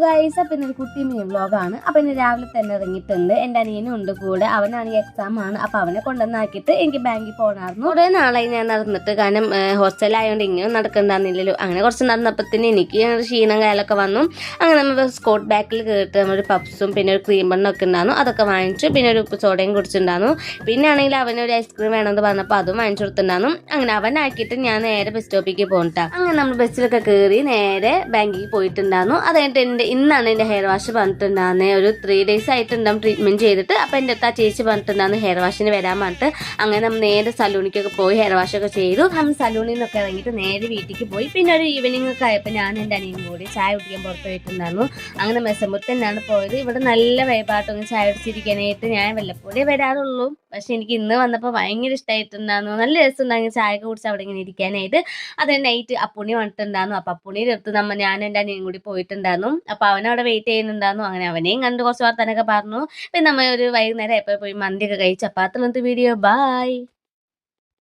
Guys, അപ്പം ഇന്നൊരു കുട്ടി മീൻ വ്ലോഗാണ്. അപ്പം ഇന്ന് രാവിലെ തന്നെ ഇറങ്ങിയിട്ടുണ്ട്. എൻ്റെ അനിയനും ഉണ്ട് കൂടെ. അവനാണെങ്കിൽ എക്സാം ആണ്. അപ്പം അവനെ കൊണ്ടുവന്നാക്കിയിട്ട് എനിക്ക് ബാങ്കിൽ പോകണമായിരുന്നു. കുറേ നാളായി ഞാൻ നടന്നിട്ട്, കാരണം ഹോസ്റ്റലായതുകൊണ്ട് ഇങ്ങനെ നടക്കണ്ടായിരുന്നില്ലല്ലോ. അങ്ങനെ കുറച്ച് നടന്നപ്പത്തിന് എനിക്ക് ക്ഷീണം കാലൊക്കെ വന്നു. അങ്ങനെ നമ്മൾ സ്കോട്ട് ബാക്കിൽ കയറിയിട്ട് നമ്മളൊരു പപ്സും പിന്നെ ഒരു ക്രീം ബണ്ണൊക്കെ ഉണ്ടായിരുന്നു. അതൊക്കെ വാങ്ങിച്ചു. പിന്നെ ഒരു ഉപ്പ് സോഡയും കുടിച്ചിട്ടുണ്ടായിരുന്നു. പിന്നെ ആണെങ്കിൽ അവനൊരു ഐസ്ക്രീം വേണമെന്ന് പറഞ്ഞപ്പോൾ അതും വാങ്ങിച്ചു കൊടുത്തിട്ടുണ്ടായിരുന്നു. അങ്ങനെ അവനാക്കിയിട്ട് ഞാൻ നേരെ ബസ് സ്റ്റോപ്പിലേക്ക് പോകണ്ടാ. അങ്ങനെ നമ്മൾ ബസ്സിലൊക്കെ കയറി നേരെ ബാങ്കിൽ പോയിട്ടുണ്ടായിരുന്നു. അത് കഴിഞ്ഞിട്ട് ഇന്നാണ് എൻ്റെ ഹെയർ വാഷ് പറഞ്ഞിട്ടുണ്ടാകുന്നത്. ഒരു 3 days ആയിട്ടുണ്ടാകും ട്രീറ്റ്മെൻറ്റ് ചെയ്തിട്ട്. അപ്പോൾ എൻ്റെ അടുത്ത് ആ ചേച്ചി പറഞ്ഞിട്ടുണ്ടായിരുന്നു ഹെയർ വാഷിന് വരാൻ പറഞ്ഞിട്ട്. അങ്ങനെ നമ്മൾ നേരെ സലൂണിക്കൊക്കെ പോയി ഹെയർ വാഷൊക്കെ ചെയ്തു. നമ്മൾ സലൂണിൽ നിന്നൊക്കെ ഇറങ്ങിയിട്ട് നേരെ വീട്ടിലേക്ക് പോയി. പിന്നെ ഒരു ഈവനിങ് ഒക്കെ ആയപ്പോൾ ഞാൻ എൻ്റെ അനിയനും കൂടി ചായ കുടിക്കാൻ പുറത്ത് പോയിട്ടുണ്ടായിരുന്നു. അങ്ങനെ മെസ്സമ്പുറത്ത് തന്നെയാണ് പോയത്. ഇവിടെ നല്ല വൈബായിട്ടൊന്ന് ചായ കുടിച്ചിരിക്കാനായിട്ട് ഞാൻ വല്ലപ്പോഴേ വരാറുള്ളൂ. പക്ഷെ എനിക്ക് ഇന്ന് വന്നപ്പോൾ ഭയങ്കര ഇഷ്ടമായിട്ടുണ്ടായിരുന്നു. നല്ല രസമുണ്ടായിരുന്നു ചായയൊക്കെ കുടിച്ച് അവിടെ ഇങ്ങനെ ഇരിക്കാനായിട്ട്. അത് നൈറ്റ് അപ്പുണ്ണി വന്നിട്ടുണ്ടായിരുന്നു. അപ്പം അപ്പുണ്ണിയുടെ അടുത്ത് ഞാൻ എൻ്റെ അനിയനും കൂടി പോയിട്ടുണ്ടായിരുന്നു. അപ്പോൾ അവനവിടെ വെയിറ്റ് ചെയ്യുന്നുണ്ടായിരുന്നു. അങ്ങനെ അവനെയും കണ്ട് കുറച്ച് വർത്താനൊക്കെ പറഞ്ഞു. പിന്നെ നമ്മൾ ഒരു വൈകുന്നേരം എപ്പോൾ പോയി മന്തിയൊക്കെ കഴിച്ചു. അപ്പോൾ അത്രയും വീഡിയോ. ബൈ.